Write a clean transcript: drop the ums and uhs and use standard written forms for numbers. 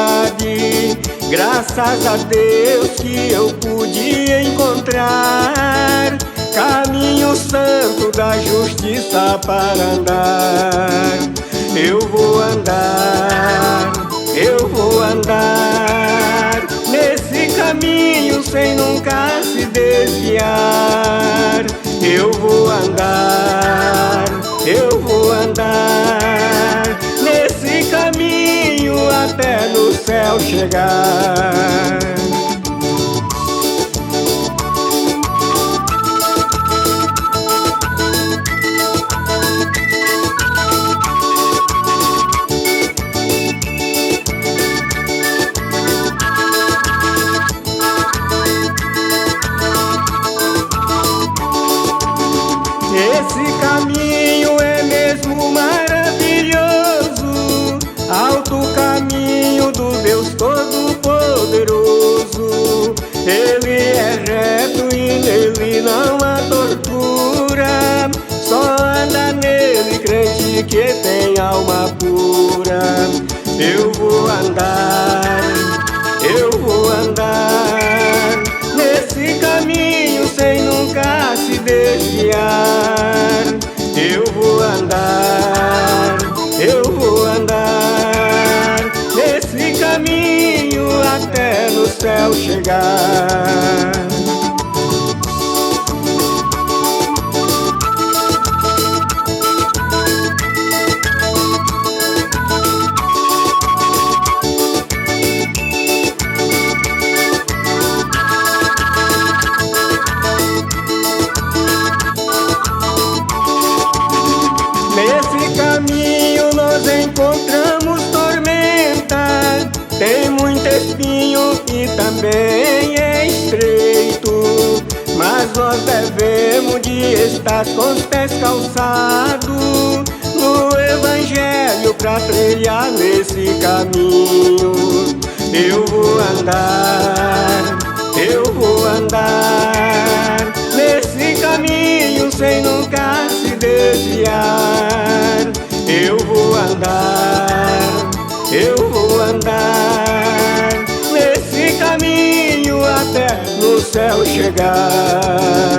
verdade. Graças a Deus que eu pude encontrar caminho santo da justiça para andar. Eu vou andar nesse caminho sem nunca se desviar. Eu vou andar nesse caminho até no céu chegar. Esse caminho é mesmo maravilhoso, alto caminho do Deus Todo-Poderoso. Ele é reto e nele não há tortura, só anda nele crente que tem alma pura. Eu vou andar nesse caminho sem nunca se desviar. Eu vou andar nesse caminho até no céu chegar. Nesse caminho nós encontramos tormenta, tem muito espinho e também é estreito, mas nós devemos de estar com os pés calçados no Evangelho pra trilhar nesse caminho. Eu vou andar nesse caminho sem nunca se desviar. Eu vou andar nesse caminho até no céu chegar.